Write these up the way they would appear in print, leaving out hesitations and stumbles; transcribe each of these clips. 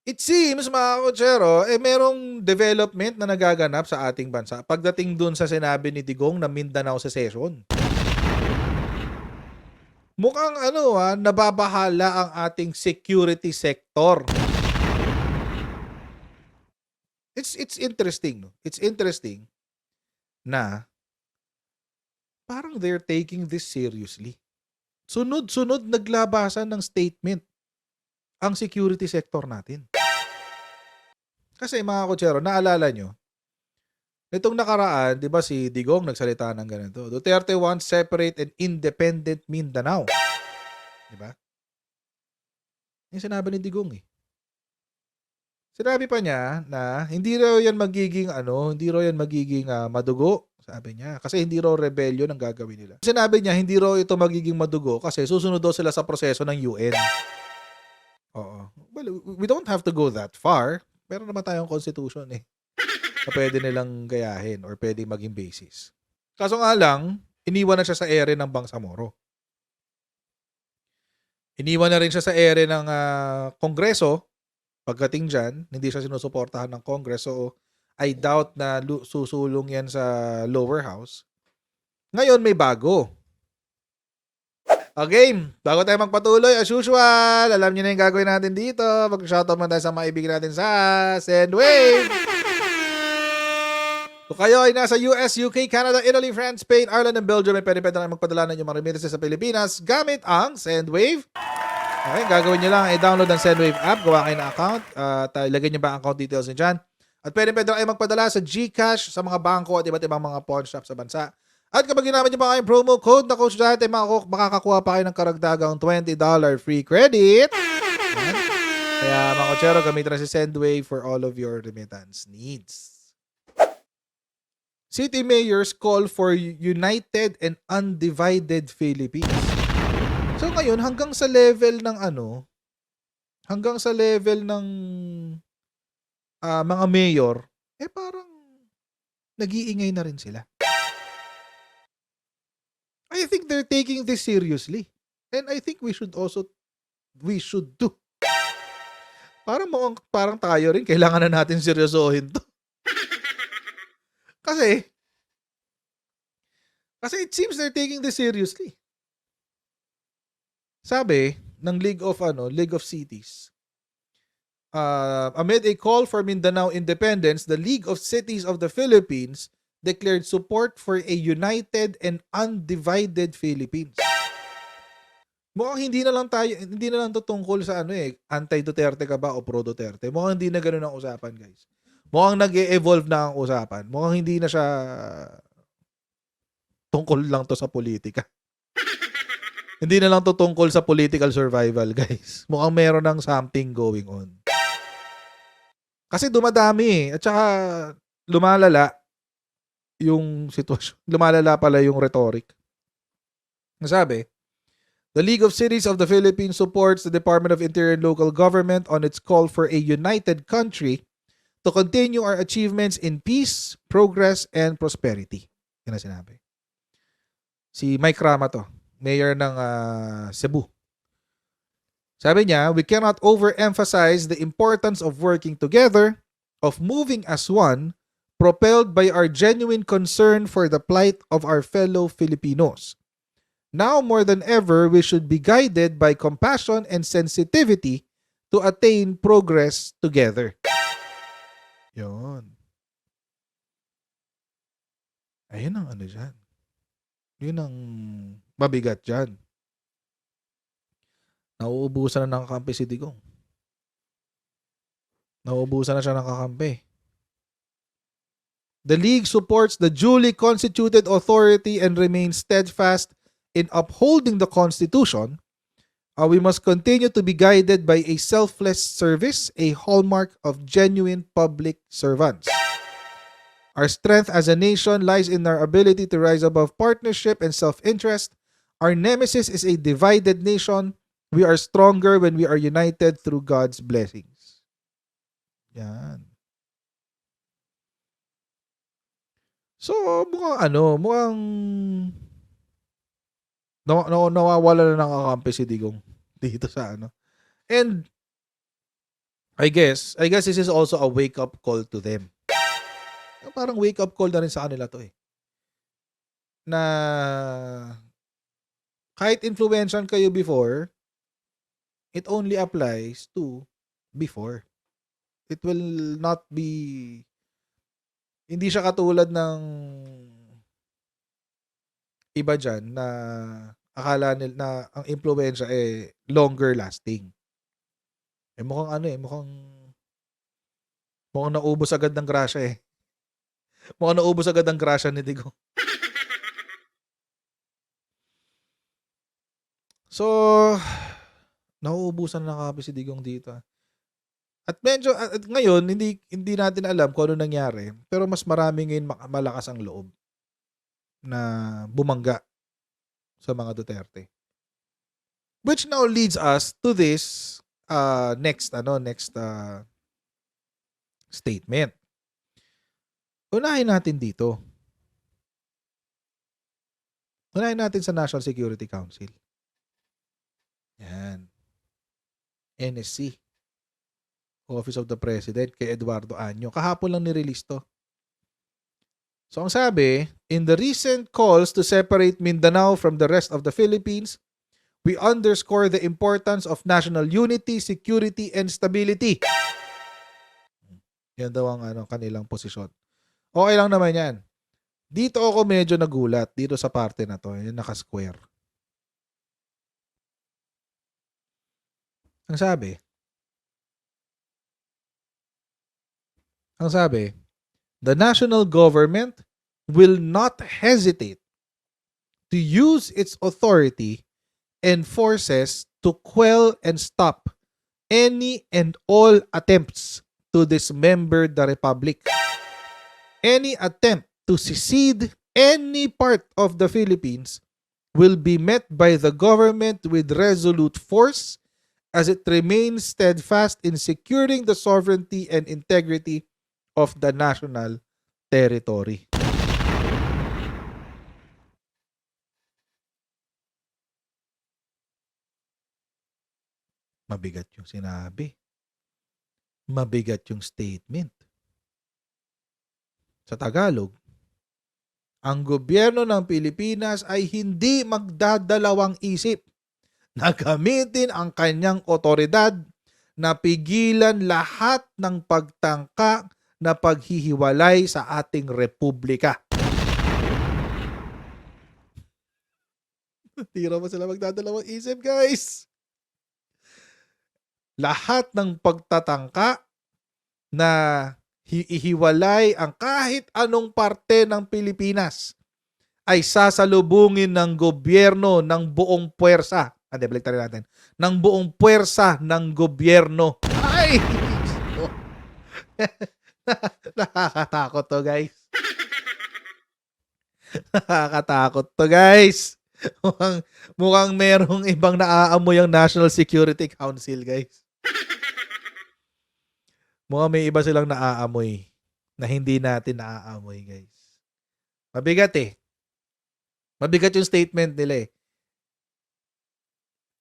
It seems, mga kotsero, merong development na nagaganap sa ating bansa pagdating dun sa sinabi ni Digong na Mindanao Secession. Mukhang nababahala ang ating security sector. It's interesting, no? It's interesting na parang they're taking this seriously. Sunod-sunod naglabasan ng statement ang security sector natin. Kasi mga kotsero, naalala nyo, nitong nakaraan, di ba si Digong nagsalita ng ganito, Duterte wants separate and independent Mindanao. Di ba? Yung sinabi ni Digong eh. Sinabi pa niya na hindi raw yan magiging madugo, sabi niya. Kasi hindi raw rebellion ang gagawin nila. Sinabi niya hindi raw ito magiging madugo kasi susunod daw sila sa proseso ng UN. Oo. Well, we don't have to go that far. Meron naman tayong constitution eh. Na pwede nilang gayahin or pwede maging basis. Kaso nga lang, iniwan na siya sa ere ng Bangsamoro. Iniwan na rin siya sa ere ng Kongreso. Pagdating dyan, hindi siya sinusuportahan ng Congress. So, I doubt na susulong yan sa lower house. Ngayon, may bago. Okay, bago tayo magpatuloy, as usual, alam niyo na yung gagawin natin dito. Mag-shoutout man tayo sa mga ibigin natin sa Sendwave. Kung kayo ay nasa US, UK, Canada, Italy, France, Spain, Ireland, and Belgium, ay pwede na magpadala ng mga remittances sa Pilipinas gamit ang Sendwave. Okay, gagawin nyo lang, i-download ang Sendwave app, gawa kayo ng account, lagyan nyo ba ang account details nyo dyan. At pwede na kayo magpadala sa GCash, sa mga bangko at iba't ibang mga pawn shop sa bansa. At kapag ginamit nyo pa kayong promo code na Coach Dante, makakakuha pa kayo ng karagdagang $20 free credit. Ayan. Kaya mga kotsero, gamitin na si Sendwave for all of your remittance needs. City mayors call for united and undivided Philippines. So ngayon, hanggang sa level ng mga mayor, parang nag-iingay na rin sila. I think they're taking this seriously. And I think we should do. Parang tayo rin, kailangan na natin seryosohin to. Kasi it seems they're taking this seriously. Sabi ng League of Cities, amid a call for Mindanao independence, the League of Cities of the Philippines declared support for a united and undivided Philippines. Mukhang hindi na lang to tungkol sa anti-Duterte ka ba o pro-Duterte. Mukhang hindi na ganoon ang usapan, guys. Mukhang nag-e-evolve na ang usapan. Mukhang hindi na siya tungkol lang to sa politika. Hindi na lang to tungkol sa political survival, guys. Mukhang meron ng something going on. Kasi dumadami at saka lumalala yung sitwasyon. Lumalala pala yung rhetoric. Nasabi, the League of Cities of the Philippines supports the Department of Interior and Local Government on its call for a united country to continue our achievements in peace, progress, and prosperity. Yan ang sinabi. Si Mike Rama to, mayor ng Cebu. Sabi niya, we cannot overemphasize the importance of working together, of moving as one, propelled by our genuine concern for the plight of our fellow Filipinos. Now more than ever, we should be guided by compassion and sensitivity to attain progress together. Yun. Ayun ang dyan. Yun ang mabigat dyan. Nauubusan na ng kakampi si Digong. Nauubusan na siya ng kakampi. The League supports the duly constituted authority and remains steadfast in upholding the Constitution. We must continue to be guided by a selfless service, a hallmark of genuine public servants. Our strength as a nation lies in our ability to rise above partnership and self-interest. Our nemesis is a divided nation. We are stronger when we are united through God's blessings. Yan. So, mukhang nawawala na ng kakampi si Digong dito sa And I guess this is also a wake-up call to them. Parang wake-up call na rin sa kanila to eh. Na kahit influential kayo before, it only applies to before. It will not be, hindi siya katulad ng iba dyan na akala nila na ang impluwensya longer lasting. Mukhang mukhang naubos agad ng grasya eh. Mukhang naubos agad ang grasya ni Digong. So, nauubusan na kape si Digong dito. At medyo, at ngayon, hindi natin alam kung ano nangyari. Pero mas marami ngayon malakas ang loob na bumangga sa mga Duterte. Which now leads us to this next statement. Unahin natin dito. Unahin natin sa National Security Council. Yan. NSC. Office of the President kay Eduardo Año. Kahapon lang nirelease to. So ang sabi, in the recent calls to separate Mindanao from the rest of the Philippines, we underscore the importance of national unity, security, and stability. Yan daw ang kanilang posisyon. Okay lang naman yan. Dito ako medyo nagulat dito sa parte na to. Yung naka-square. Ang sabi, the national government will not hesitate to use its authority and forces to quell and stop any and all attempts to dismember the republic. Any attempt to secede any part of the Philippines will be met by the government with resolute force as it remains steadfast in securing the sovereignty and integrity of the national territory. Mabigat yung sinabi. Mabigat yung statement. Sa Tagalog, ang gobyerno ng Pilipinas ay hindi magdadalawang isip na gamitin ang kanyang otoridad na pigilan lahat ng pagtangka na paghihiwalay sa ating republika. Tira mo sila magdadalawang isip, guys. Lahat ng pagtatangka na ihiwalay ang kahit anong parte ng Pilipinas ay sasalubungin ng gobyerno ng buong puwersa. Baliktarin natin. Ng buong puwersa ng gobyerno. Ay! Nakakatakot to, guys. Nakakatakot to, guys. Mukhang merong ibang naaamoy ang National Security Council, guys. Mukhang may iba silang naaamoy na hindi natin naaamoy, guys. Mabigat eh. Mabigat yung statement nila eh.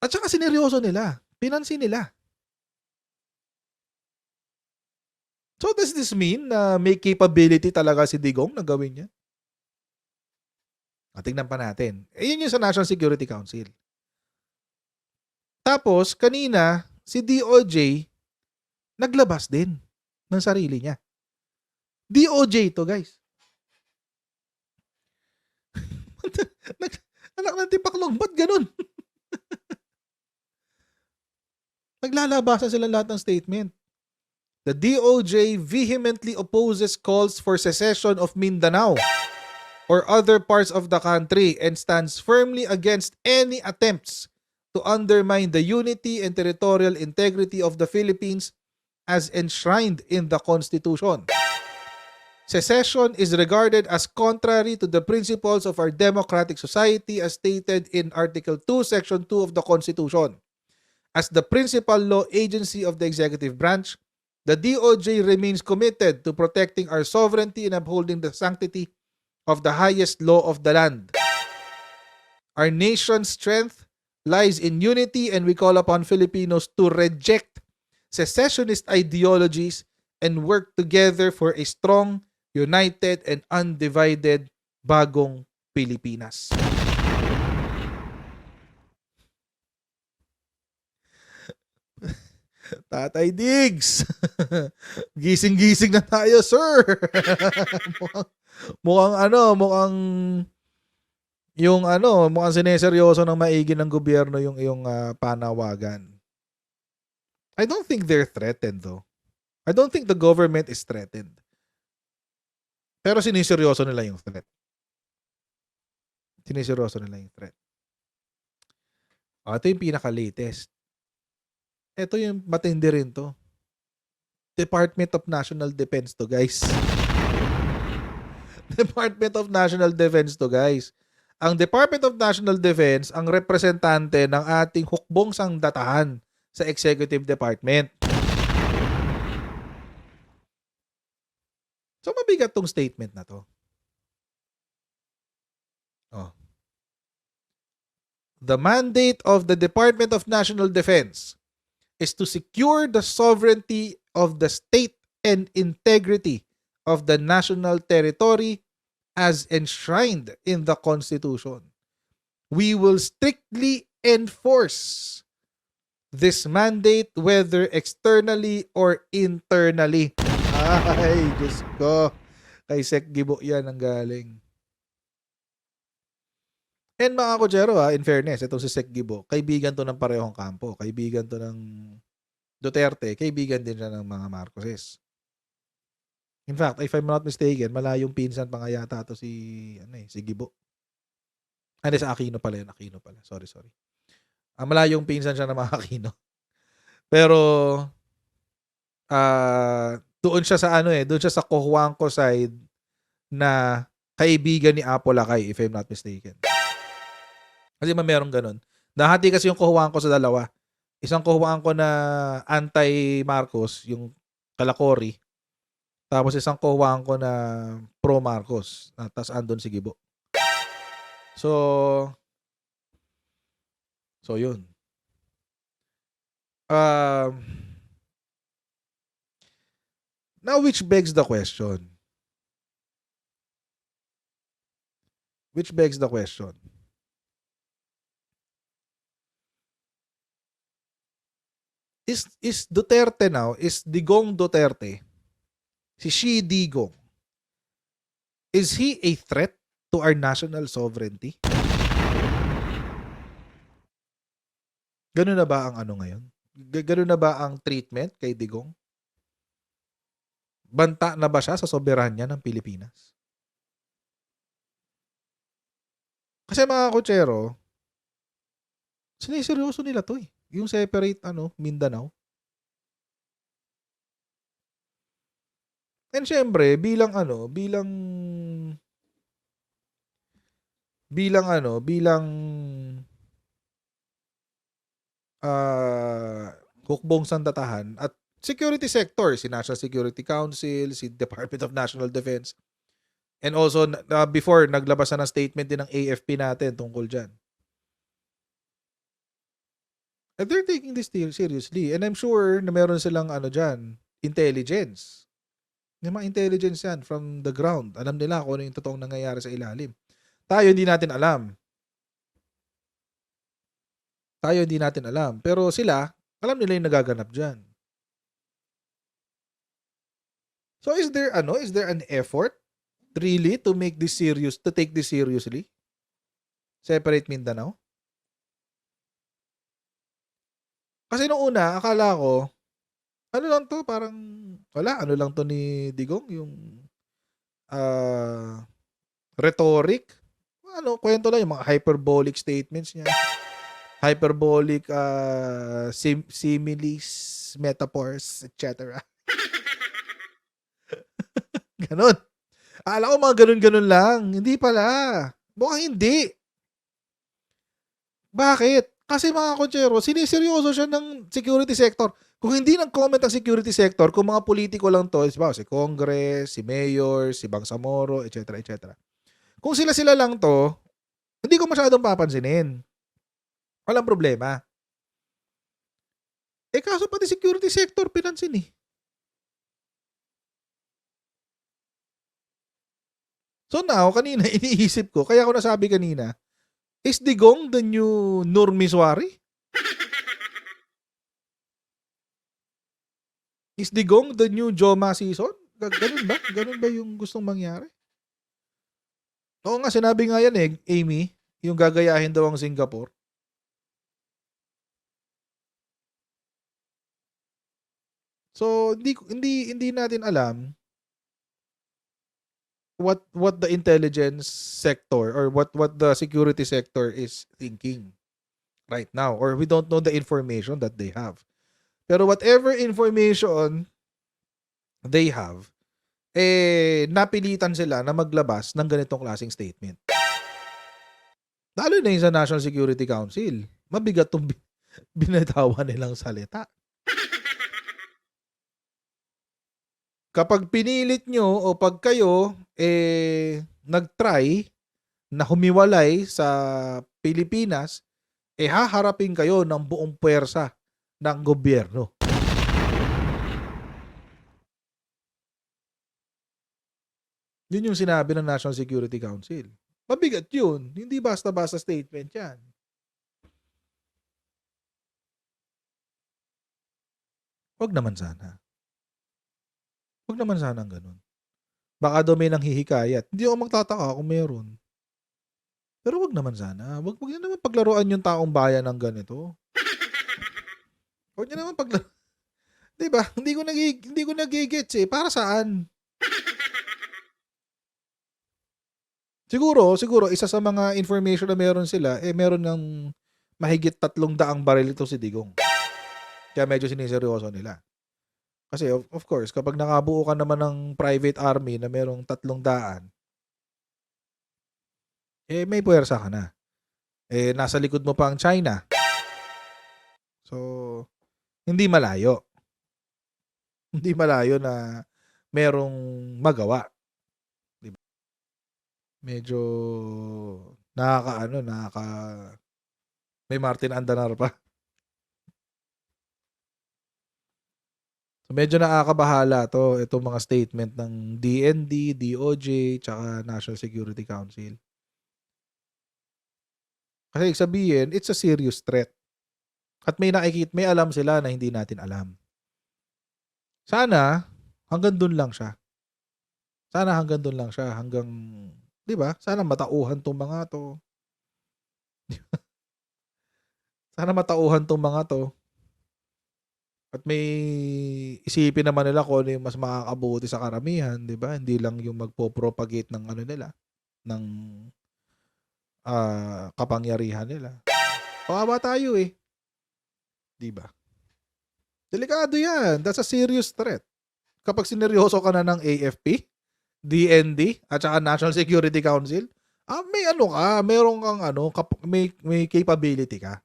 At saka sineryoso nila. Pinansin nila. So does this mean na may capability talaga si Digong na gawin niya? Tingnan pa natin. Yun yung sa National Security Council. Tapos, kanina, si DOJ naglabas din ng sarili niya. DOJ to, guys. Anak ng tipaklong, ba't ganun? Naglalabasan sila lahat ng statement. The DOJ vehemently opposes calls for secession of Mindanao or other parts of the country and stands firmly against any attempts to undermine the unity and territorial integrity of the Philippines as enshrined in the Constitution. Secession is regarded as contrary to the principles of our democratic society as stated in Article 2, Section 2 of the Constitution. As the principal law agency of the executive branch, the DOJ remains committed to protecting our sovereignty and upholding the sanctity of the highest law of the land. Our nation's strength lies in unity, and we call upon Filipinos to reject secessionist ideologies and work together for a strong, united, and undivided bagong Pilipinas. Tatay Diggs! Gising-gising na tayo, sir! mukhang mukhang sineseryoso ng maigi ng gobyerno yung iyong panawagan. I don't think they're threatened though. I don't think the government is threatened. Pero siniseryoso nila yung threat. Siniseryoso nila yung threat. Ito yung pinaka-latest. Ito yung matindi rin to. Department of National Defense to, guys. Department of National Defense to, guys. Ang Department of National Defense ang representante ng ating hukbong sangdatahan sa Executive Department. So, mabigat tong statement na to. Oh. The mandate of the Department of National Defense is to secure the sovereignty of the state and integrity of the national territory as enshrined in the Constitution. We will strictly enforce this mandate whether externally or internally. Ay, Diyos ko. Kay Sec Gibo yan ang galing. And mga kutsero in fairness, itong si Sec Gibo, kaibigan to ng parehong kampo. Kaibigan to ng Duterte, kaibigan din siya ng mga Marcoses. In fact, if I'm not mistaken, malayong pinsan pa nga yata to si Gibo. Sa Aquino pala yun. Aquino pala. Sorry. Malayong pinsan siya ng mga Aquino. Pero, doon siya sa doon siya sa Cojuangco side na kaibigan ni Apo Lakay, if I'm not mistaken. Kasi merong ganun. Nahati kasi yung Cojuangco sa dalawa. Isang Cojuangco na anti-Marcos, yung Kalakori. Tapos isang Cojuangco na pro-Marcos. Tapos andun si Gibo. So yun. Now, which begs the question? Is Duterte now, is Digong Duterte, si Xi Digong, is he a threat to our national sovereignty? Ganun na ba ang ngayon? Ganun na ba ang treatment kay Digong? Banta na ba siya sa soberanya ng Pilipinas? Kasi mga kutsero, siniseryoso nila to yung separate Mindanao. And syempre, bilang hukbong sandatahan at security sector, si National Security Council, si Department of National Defense, and also before naglabas na ng statement din ng AFP natin tungkol dyan. And they're taking this seriously. And I'm sure na meron silang dyan, intelligence. May mga intelligence yan from the ground. Alam nila kung ano yung totoong nangyayari sa ilalim. Tayo hindi natin alam. Pero sila, alam nila yung nagaganap dyan. So is there an effort really to make this serious, to take this seriously? Separate Mindanao? Kasi nung una, akala ko, lang to, parang, ano lang to ni Digong, yung rhetoric. Kwento lang, yung mga hyperbolic statements niya. Hyperbolic similes, metaphors, etc. Ganon. Akala ko mga ganun-ganun lang. Hindi pala. Mukhang hindi. Bakit? Kasi mga kutsero, siniseryoso siya ng security sector. Kung hindi nag-comment ang security sector, kung mga politiko lang to, si Congress, si Mayor, si Bangsamoro, etc. etc. Kung sila lang to, hindi ko masyadong papansinin. Walang problema. Kaso pati security sector pinansin eh. So now, kanina iniisip ko, kaya ako nasabi kanina, is Digong the new Nur Miswari? Is Digong the new Joma season? Ganun ba? Ganun ba yung gustong mangyari? Oo nga, sinabi nga yan eh, Amy, yung gagayahin daw ang Singapore. So, hindi natin alam what the intelligence sector or what the security sector is thinking right now, or we don't know the information that they have. Pero whatever information they have, napilitan sila na maglabas ng ganitong klaseng statement. Lalo na yung sa National Security Council. Mabigat tong binatawan nilang salita. Kapag pinilit nyo o pag kayo nag-try na humiwalay sa Pilipinas, haharapin kayo ng buong puwersa ng gobyerno. Yun yung sinabi ng National Security Council. Mabigat yun. Hindi basta-basta statement yan. Wag naman sana. Wag naman sana ang ganun. Baka daw may nanghihikayat. Hindi ako magtataka kung meron. Pero wag naman sana. Wag niyo naman paglaruan yung taong bayan ng ganito. Wag niyo naman paglaro. 'Di ba? Hindi ko nagigets eh. Para saan? Siguro isa sa mga information na meron sila, meron ng mahigit 300 baril ito si Digong. Kaya medyo siniseryoso nila. Kasi of course, kapag nakabuo ka naman ng private army na merong 300, may puwersa ka na. Nasa likod mo pa ang China. So, hindi malayo. Hindi malayo na merong magawa. Diba? Medyo may Martin Andanar pa. So, medyo nakakabahala itong mga statement ng DND, DOJ, tsaka National Security Council. Kasi sabihin, it's a serious threat. At may alam sila na hindi natin alam. Sana, hanggang dun lang siya. Hanggang, di ba? Sana matauhan tong mga to. At may isipin naman nila kung ano yung mas makakabuti sa karamihan, di ba? Hindi lang yung magpo-propagate ng ng kapangyarihan nila. Kawawa tayo eh. Di ba? Delikado yan. That's a serious threat. Kapag sineryoso ka na ng AFP, DND, at saka National Security Council, may meron kang may capability ka.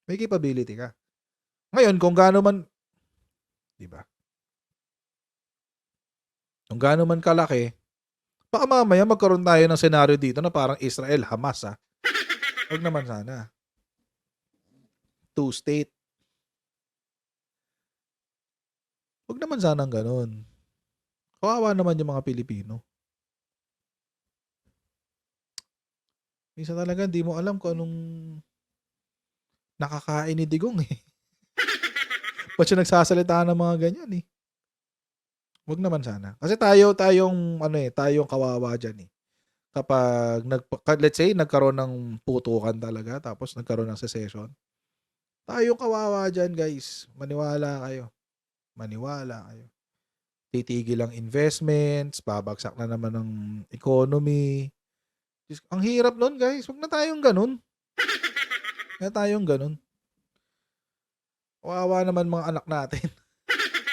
May capability ka. Ngayon, kung gaano man, di ba? Kung gaano man kalaki, baka mamaya magkaroon tayo ng senaryo dito na parang Israel, Hamas Huwag naman sana. Two-state. Huwag naman sana ng ganun. Kawawa naman yung mga Pilipino. Minsan talaga, hindi mo alam kung anong nakakain ni Digong eh. Ba't siya nagsasalita ng mga ganyan eh. Huwag naman sana. Kasi tayong kawawa dyan eh. Kapag, let's say, nagkaroon ng putukan talaga, tapos nagkaroon ng secession, tayong kawawa dyan guys. Maniwala kayo. Titigil ang investments, babagsak na naman ng economy. Ang hirap nun guys. Huwag na tayong ganun. Kawawa naman mga anak natin.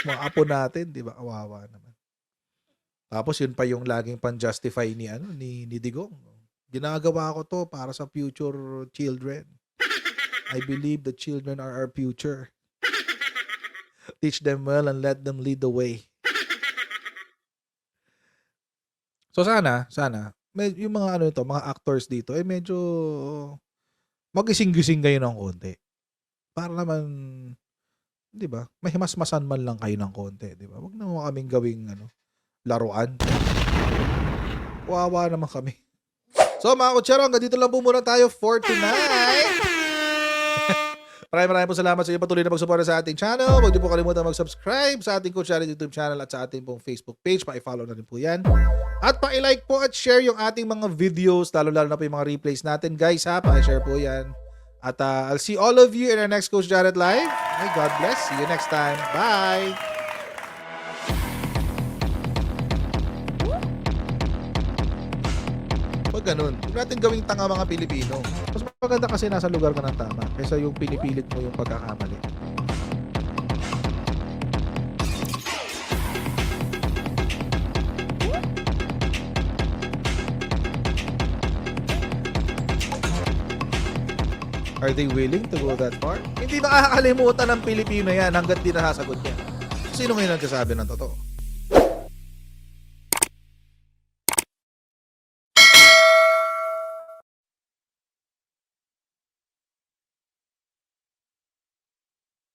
Mga apo natin, di ba? Kawawa naman. Tapos yun pa yung laging pan-justify ni Digong. Ginagawa ko to para sa future children. I believe the children are our future. Teach them well and let them lead the way. So sana, yung mga mga actors dito, medyo magising-gising kayo ng konti. Para naman, 'di ba, mahimasmasan man lang kayo ng konti, 'di ba? Wag naman kaming gawing laruan. Kawawa naman kami. So mga kutsero, hanggang dito lang po muna tayo for tonight. Maraming po salamat sa inyo patuloy na pagsuporta sa ating channel. Huwag niyo po kalimutan mag-subscribe sa ating Kutsara YouTube channel at sa ating pong Facebook page. Paki-follow na rin po yan. At paki-like po at share yung ating mga videos, lalo-lalo na po yung mga replays natin. Guys ha, paki-share po yan. At I'll see all of you in our next Coach Jared Live. May God bless. See you next time. Bye! Huwag ganun. Huwag natin gawing tanga mga Pilipino. Mas maganda kasi nasa lugar ka ng tama kaysa yung pinipilit mo yung pagkakamali. Are they willing to go that far? Hindi nakakalimutan ng Pilipino yan hanggat di nasasagot niya. Sino ngayon nagsasabi ng totoo?